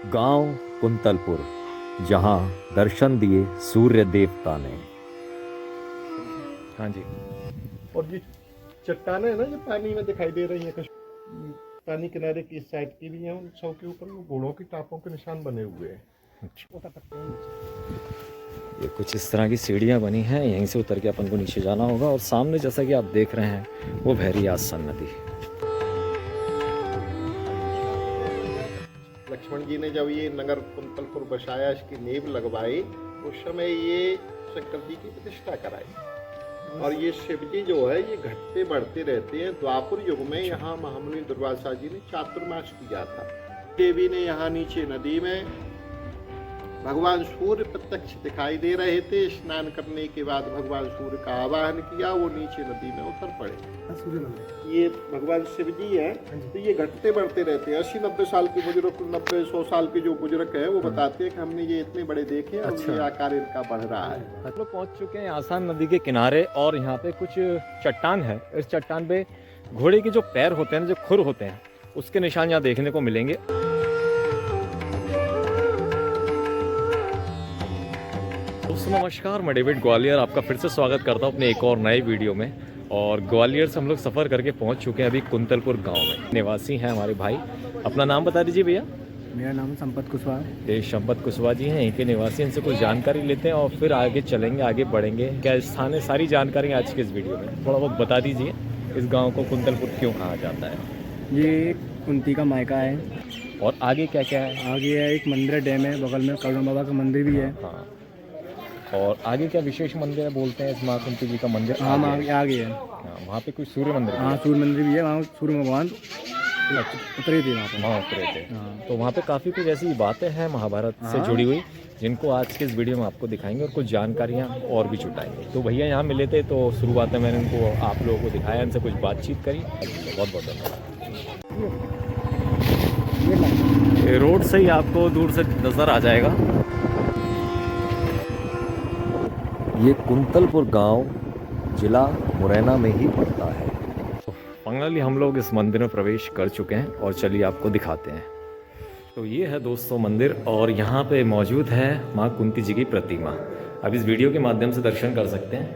गांव कुंतलपुर, जहां दर्शन दिए सूर्य देवता ने। हाँ जी। और ये चट्टाने है ना, जो पानी में दिखाई दे रही है, पानी किनारे की इस साइड की भी हैं, उन सब के ऊपर वो घोड़ों की टापों के निशान बने हुए हैं। ये कुछ इस तरह की सीढ़ियां बनी हैं, यहीं से उतर के अपन को नीचे जाना होगा। और सामने जैसा कि आप देख रहे हैं वो भैरी आसन नदी। लक्ष्मण जी ने जब ये नगर कुंतलपुर बसाया, इसकी नींव लगवाई, उस समय ये शंकर जी की प्रतिष्ठा कराई। और ये शिव जी जो है ये घटते बढ़ते रहते हैं। द्वापर युग में यहाँ महामुनि दुर्वासा जी ने चातुर्मास किया था। देवी ने यहाँ नीचे नदी में भगवान सूर्य प्रत्यक्ष दिखाई दे रहे थे। स्नान करने के बाद भगवान सूर्य का आवाहन किया, वो नीचे नदी में उतर पड़े। ये भगवान शिव जी हैं, तो ये घटते बढ़ते रहते हैं। 80-90 साल के बुजुर्ग, 90-100 साल के जो बुजुर्ग हैं, वो बताते हैं कि हमने ये इतने बड़े देखे और अच्छा। ये आकार इनका बढ़ रहा है। हम लोग पहुंच चुके हैं आसान नदी के किनारे, और यहाँ पे कुछ चट्टान है। इस चट्टान पे घोड़े के जो पैर होते हैं, जो खुर होते हैं, उसके निशान यहाँ देखने को मिलेंगे। दोस्तों नमस्कार, मैं डेविड ग्वालियर आपका फिर से स्वागत करता हूँ अपने एक और नए वीडियो में। और ग्वालियर से हम लोग सफ़र करके पहुँच चुके हैं अभी कुंतलपुर गांव में। निवासी हैं हमारे भाई। अपना नाम बता दीजिए भैया। मेरा नाम संपत कुशवाहा है। ये संपत कुशवाहा जी हैं, यहीं के निवासी। इनसे कुछ जानकारी लेते हैं और फिर आगे चलेंगे, आगे बढ़ेंगे। क्या स्थान है, सारी जानकारी आज के इस वीडियो में। थोड़ा बहुत बता दीजिए, इस गाँव को कुंतलपुर क्यों कहा जाता है। ये कुंती का मायका है। और आगे क्या क्या है। आगे है एक मंदिर, डैम है, बगल में करुणा बाबा का मंदिर भी है। हाँ, और आगे क्या विशेष मंदिर है बोलते हैं, इस माँ कुंती जी का मंदिर। हाँ, आगे है। हाँ, वहाँ पे कुछ सूर्य मंदिर। हाँ, सूर्य मंदिर भी है। वहाँ सूर्य भगवान उतरे थे वहाँ पर। वहाँ उतरे थे। हाँ। तो वहाँ पे काफ़ी कुछ ऐसी बातें हैं महाभारत से हाँ। जुड़ी हुई, जिनको आज के इस वीडियो में आपको दिखाएंगे और कुछ जानकारियाँ और भी जुटाएंगे। तो भैया यहाँ मिले थे, तो शुरुआत में मैंने उनको आप लोगों को दिखाया, इनसे कुछ बातचीत करी। तो बहुत बहुत धन्यवाद। ये रोड से ही आपको दूर से नज़र आ जाएगा। ये कुंतलपुर गांव जिला मुरैना में ही पड़ता है। फाइनली हम लोग इस मंदिर में प्रवेश कर चुके हैं और चलिए आपको दिखाते हैं। तो ये है दोस्तों मंदिर, और यहाँ पे मौजूद है माँ कुंती जी की प्रतिमा। अब इस वीडियो के माध्यम से दर्शन कर सकते हैं।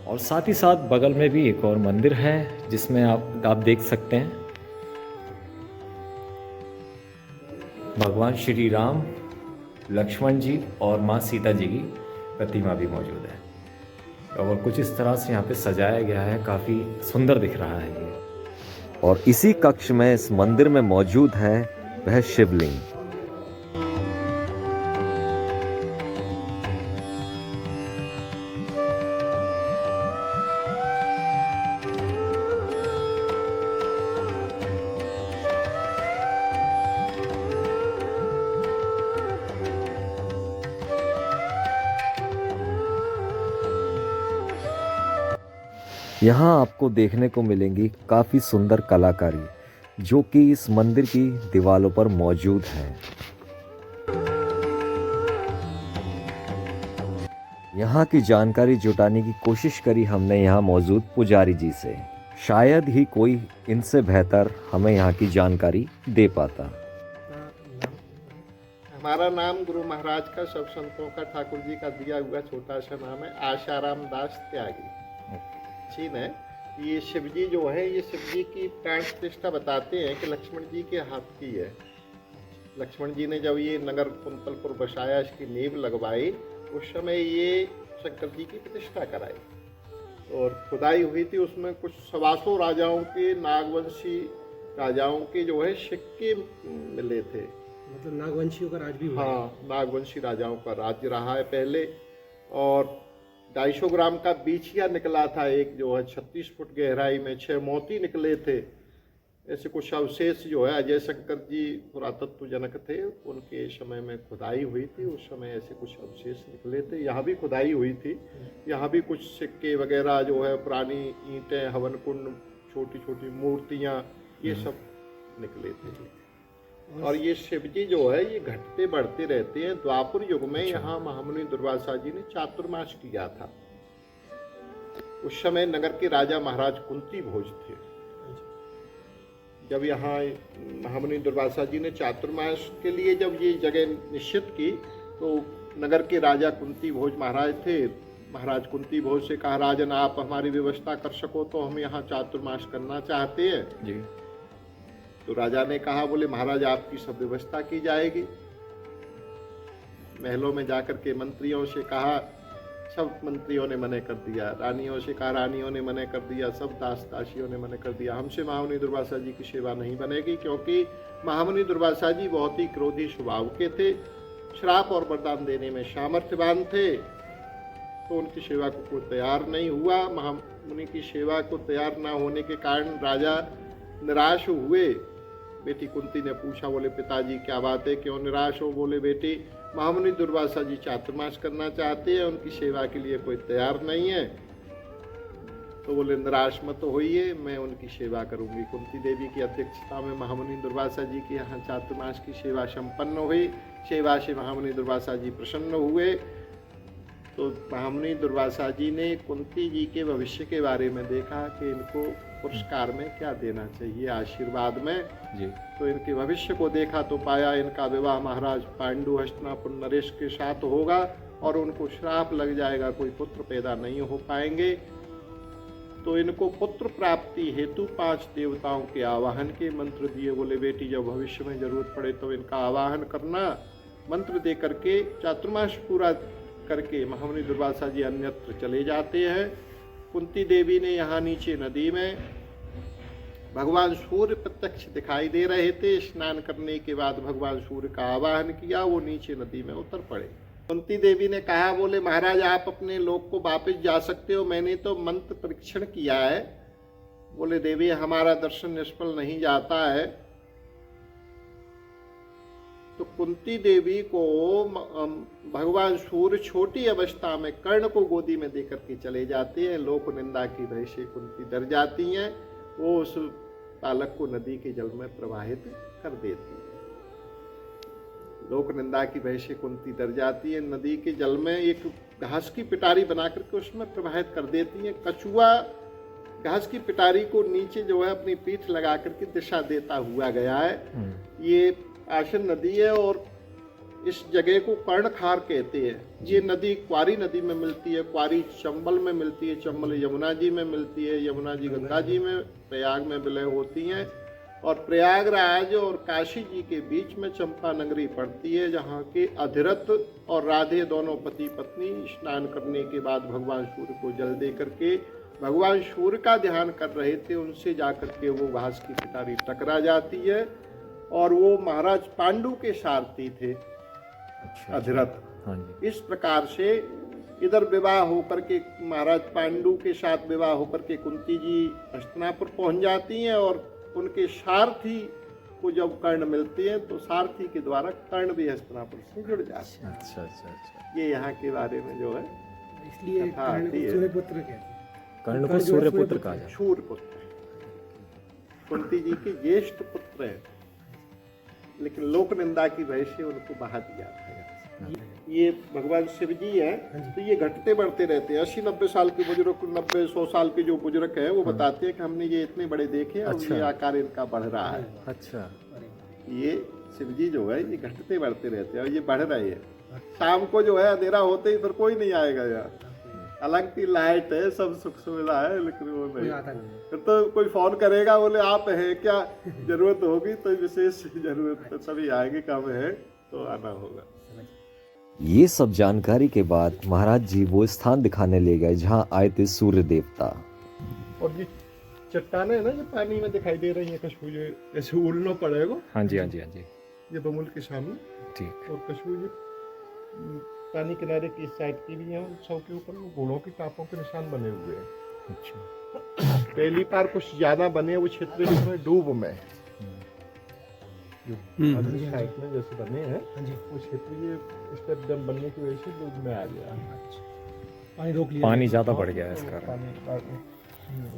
और साथ ही साथ बगल में भी एक और मंदिर है, जिसमें आप देख सकते हैं भगवान श्री राम, लक्ष्मण जी और माँ सीता जी की प्रतिमा भी मौजूद है। और कुछ इस तरह से यहाँ पे सजाया गया है, काफ़ी सुंदर दिख रहा है ये। और इसी कक्ष में, इस मंदिर में मौजूद है वह शिवलिंग। यहाँ आपको देखने को मिलेंगी काफ़ी सुंदर कलाकारी, जो कि इस मंदिर की दीवारों पर मौजूद है। यहाँ की जानकारी जुटाने की कोशिश करी हमने यहाँ मौजूद पुजारी जी से। शायद ही कोई इनसे बेहतर हमें यहाँ की जानकारी दे पाता। हमारा नाम गुरु महाराज का, सब संतों का, ठाकुर जी का दिया हुआ छोटा सा नाम है आशाराम दास त्यागी। चीन है। ये शिव जी जो है, ये शिव जी की प्राण प्रतिष्ठा बताते हैं कि लक्ष्मण जी के हाथ की है। लक्ष्मण जी ने जब ये नगर कुंतलपुर बसाया, इसकी नींव लगवाई, उस समय ये शंकर जी की प्रतिष्ठा कराई। और खुदाई हुई थी, उसमें कुछ 125 राजाओं के, नागवंशी राजाओं के जो है सिक्के मिले थे। मतलब नागवंशियों का राज भी हुआ। हाँ, नागवंशी राजाओं का राज्य रहा है पहले। और 250 ग्राम का बीछिया निकला था एक, जो है 36 फुट गहराई में। 6 मोती निकले थे। ऐसे कुछ अवशेष जो है, अजय शंकर जी पुरातत्व जनक थे, उनके समय में खुदाई हुई थी। उस समय ऐसे कुछ अवशेष निकले थे। यहाँ भी खुदाई हुई थी। यहाँ भी कुछ सिक्के वगैरह जो है, पुरानी ईंटें, हवन कुंड, छोटी छोटी मूर्तियाँ, ये सब निकले थे। और ये शिव जी जो है ये घटते बढ़ते रहते हैं। द्वापर युग में यहाँ महामुनि दुर्वासा जी ने चातुर्मास किया था। उस समय नगर के राजा महाराज कुंती भोज थे। जब यहाँ महामुनि दुर्वासा जी ने चातुर्मास के लिए जब ये जगह निश्चित की, तो नगर के राजा कुंती भोज महाराज थे। महाराज कुंती भोज से कहा, राजन आप हमारी व्यवस्था कर सको तो हम यहाँ चातुर्मास करना चाहते हैं जी। तो राजा ने कहा, बोले महाराज आपकी सब व्यवस्था की जाएगी। महलों में जाकर के मंत्रियों से कहा, सब मंत्रियों ने मने कर दिया। रानियों से कहा, रानियों ने मने कर दिया। सब दास दासियों ने मने कर दिया। हमसे महामुनि दुर्वासा जी की सेवा नहीं बनेगी, क्योंकि महामुनि दुर्वासा जी बहुत ही क्रोधी स्वभाव के थे, श्राप और वरदान देने में सामर्थ्यवान थे। तो उनकी सेवा को कोई तैयार नहीं हुआ। महामुनि की सेवा को तैयार ना होने के कारण राजा निराश हुए। बेटी कुंती ने पूछा, बोले पिताजी क्या बात है, क्यों निराश हो? बोले बेटी महामुनि दुर्वासा जी चातुर्मास करना चाहते हैं, उनकी सेवा के लिए कोई तैयार नहीं है। तो बोले निराश मत होइए, मैं उनकी सेवा करूंगी। कुंती देवी की अध्यक्षता में महामुनि दुर्वासा जी के यहाँ चातुर्मास की सेवा संपन्न हुई। सेवा से महामुनि दुर्वासा जी प्रसन्न हुए। तो महामुनि दुर्वासा जी ने कुंती जी के भविष्य के बारे में देखा कि इनको पुरस्कार में क्या देना चाहिए, आशीर्वाद में जी। तो इनके भविष्य को देखा तो पाया इनका विवाह महाराज पांडु हस्तिनापुर नरेश के साथ होगा और उनको श्राप लग जाएगा, कोई पुत्र पैदा नहीं हो पाएंगे। तो इनको पुत्र प्राप्ति हेतु 5 देवताओं के आवाहन के मंत्र दिए। बोले बेटी जब भविष्य में जरूरत पड़े तो इनका आवाहन करना। मंत्र दे करके चातुर्मास पूरा करके महामुनि दुर्वासा जी अन्यत्र चले जाते हैं। कुंती देवी ने यहाँ नीचे नदी में भगवान सूर्य प्रत्यक्ष दिखाई दे रहे थे। स्नान करने के बाद भगवान सूर्य का आवाहन किया, वो नीचे नदी में उतर पड़े। कुंती देवी ने कहा, बोले महाराज आप अपने लोक को वापस जा सकते हो, मैंने तो मंत्र परीक्षण किया है। बोले देवी हमारा दर्शन निष्फल नहीं जाता है। तो कुंती देवी को भगवान सूर्य छोटी अवस्था में कर्ण को गोदी में देकर के चले जाते हैं। लोक निंदा की भय से कुंती डर जाती हैं। वो उस बालक को नदी के जल में प्रवाहित कर देती है। लोक निंदा की भय से कुंती डर जाती है। नदी के जल में एक घास की पिटारी बना करके उसमें प्रवाहित कर देती है। कछुआ घास की पिटारी को नीचे जो है अपनी पीठ लगा करके दिशा देता हुआ गया है। ये आशन नदी है और इस जगह को कर्णखार कहते हैं। ये नदी क्वारी नदी में मिलती है, क्वारी चंबल में मिलती है, चंबल यमुना जी में मिलती है, यमुना जी गंगा जी में, प्रयाग में विलय होती हैं। और प्रयागराज और काशी जी के बीच में चंपा नगरी पड़ती है, जहाँ के अधिरथ और राधे दोनों पति पत्नी स्नान करने के बाद भगवान सूर्य को जल दे करके भगवान सूर्य का ध्यान कर रहे थे। उनसे जाकर के वो घास की पिटारी टकरा जाती है और वो महाराज पांडु के सारथी थे, अधिरथ। हाँ जी। इस प्रकार से इधर विवाह होकर के महाराज पांडु के साथ विवाह होकर के कुंती जी हस्तिनापुर पहुंच जाती हैं और उनके सारथी को जब कर्ण मिलते हैं तो सारथी के द्वारा कर्ण भी हस्तिनापुर से जुड़ जाते हैं। अच्छा। ये यहाँ के बारे में जो है इसलिए कथा कर्ण आती को है। सूर्यपुत्र कहते हैं। कर्ण को सूर्यपुत्र कहा जाता है। सूर्यपुत्र कुंती जी के ज्येष्ठ पुत्र हैं, लेकिन लोक निंदा की वजह से उनको बहा दिया था। ये भगवान शिव जी हैं, तो ये घटते बढ़ते रहते हैं। 80-90 साल के बुजुर्ग, 90-100 साल के जो बुजुर्ग हैं वो बताते हैं कि हमने ये इतने बड़े देखे और ये आकार इनका बढ़ रहा है। अच्छा। ये शिव जी जो है ये घटते बढ़ते रहते हैं और ये बढ़ रहे हैं। शाम को जो है अंधेरा होते ही फिर कोई नहीं आएगा यहाँ। हालांकि लाइट है, सब सुख सुविधा है, लेकिन वो नहीं। फिर तो कोई फोन करेगा, बोले आप हैं क्या, जरूरत होगी तो विशेष जरूरत तो तभी आएगी, काम है तो आना होगा। ये सब जानकारी के बाद महाराज जी वो स्थान दिखाने ले गए जहाँ आए थे सूर्य देवता। और ये चट्टाने है ना जो पानी में दिखाई दे रही है, कछुआ ये ऐसे उड़ना पड़ेगा। हाँ जी। ये बमुल के सामने ठीक। और कछुआ ये पानी किनारे की साइड की भी है। सब के ऊपर घोड़ों की टापों के निशान बने हुए हैं। अच्छा। पहली बार कुछ ज्यादा बने वो क्षेत्र जिसमें डूब में साइड में जैसे बने हैं, वो क्षेत्र ये स्टेप डैम बनने की वजह से डूब में आ गया। पानी रोक लिया, पानी ज्यादा बढ़ गया है इस कारण। पानी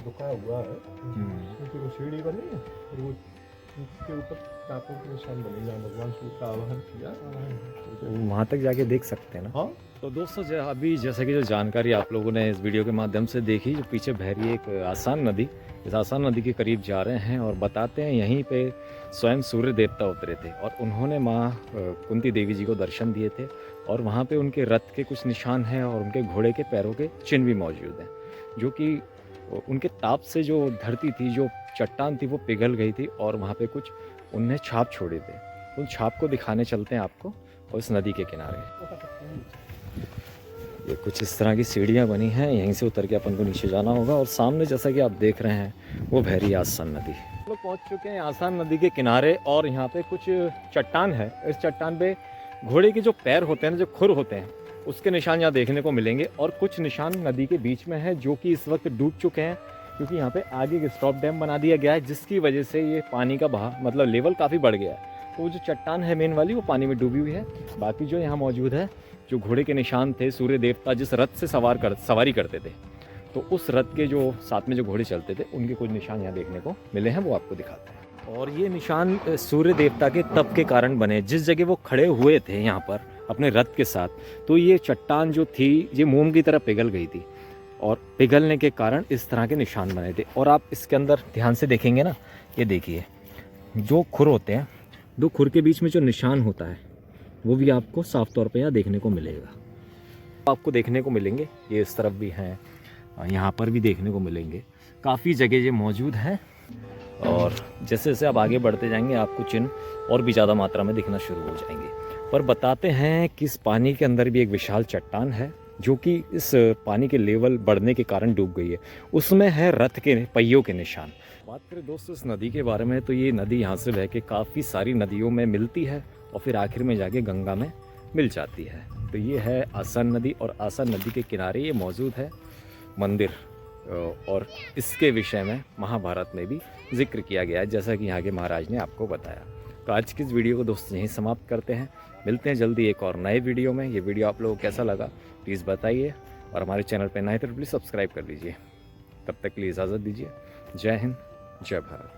रुका हुआ है क्योंकि वो सीढ़ी बनी है और वो उसके ऊपर टापों के निशान बने जहाँ भगवान सूर्य का आवाहन किया। वहाँ तक जाके देख सकते हैं ना। हाँ, तो दोस्तों अभी जैसे कि जो जानकारी आप लोगों ने इस वीडियो के माध्यम से देखी, जो पीछे बह रही है एक आसान नदी, इस आसान नदी के करीब जा रहे हैं और बताते हैं यहीं पे स्वयं सूर्य देवता उतरे थे और उन्होंने माँ कुंती देवी जी को दर्शन दिए थे और वहाँ पे उनके रथ के कुछ निशान हैं और उनके घोड़े के पैरों के चिन्ह भी मौजूद हैं, जो कि उनके ताप से जो धरती थी, जो चट्टान थी, वो पिघल गई थी और वहाँ पे कुछ उनने छाप छोड़े थे। उन छाप को दिखाने चलते हैं आपको और इस नदी के किनारे। ये कुछ इस तरह की सीढ़ियाँ बनी हैं, यहीं से उतर के अपन को नीचे जाना होगा और सामने जैसा कि आप देख रहे हैं वो बह रही है आसान नदी। हम लोग पहुँच चुके हैं आसान नदी के किनारे और यहाँ पे कुछ चट्टान है। इस चट्टान पे घोड़े के जो पैर होते हैं ना, जो खुर होते हैं, उसके निशान यहाँ देखने को मिलेंगे और कुछ निशान नदी के बीच में है जो कि इस वक्त डूब चुके हैं, क्योंकि यहाँ पे आगे एक स्टॉप डैम बना दिया गया है, जिसकी वजह से ये पानी का बहाव मतलब लेवल काफ़ी बढ़ गया है। तो वो जो चट्टान है मेन वाली, वो पानी में डूबी हुई है। बाकी जो यहाँ मौजूद है, जो घोड़े के निशान थे, सूर्य देवता जिस रथ से सवारी करते थे, तो उस रथ के जो साथ में जो घोड़े चलते थे, उनके कुछ निशान यहाँ देखने को मिले हैं, वो आपको दिखाते हैं। और ये निशान सूर्य देवता के तप के कारण बने। जिस जगह वो खड़े हुए थे यहाँ पर अपने रथ के साथ, तो ये चट्टान जो थी ये मोम की तरह पिघल गई थी और पिघलने के कारण इस तरह के निशान बने थे। और आप इसके अंदर ध्यान से देखेंगे ना, ये देखिए जो खुर होते हैं, दो खुर के बीच में जो निशान होता है, वो भी आपको साफ तौर पे यहाँ देखने को मिलेगा। आपको देखने को मिलेंगे, ये इस तरफ भी हैं, यहाँ पर भी देखने को मिलेंगे, काफ़ी जगह ये मौजूद हैं। और जैसे जैसे आप आगे बढ़ते जाएंगे, आपको चिन्ह और भी ज़्यादा मात्रा में दिखना शुरू हो जाएंगे। पर बताते हैं कि इस पानी के अंदर भी एक विशाल चट्टान है, जो कि इस पानी के लेवल बढ़ने के कारण डूब गई है। उसमें है रथ के पहियों के निशान। बात करें दोस्तों इस नदी के बारे में, तो ये नदी यहाँ से बह के काफ़ी सारी नदियों में मिलती है और फिर आखिर में जाके गंगा में मिल जाती है। तो ये है आसान नदी और आसान नदी के किनारे ये मौजूद है मंदिर और इसके विषय में महाभारत में भी जिक्र किया गया है, जैसा कि यहाँ के महाराज ने आपको बताया। तो आज की इस वीडियो को दोस्तों यहीं समाप्त करते हैं। मिलते हैं जल्दी एक और नए वीडियो में। ये वीडियो आप लोगों को कैसा लगा प्लीज़ बताइए और हमारे चैनल पर नए तो प्लीज़ सब्सक्राइब कर लीजिए। तब तक के लिए इजाज़त दीजिए। जय हिंद, जय भारत।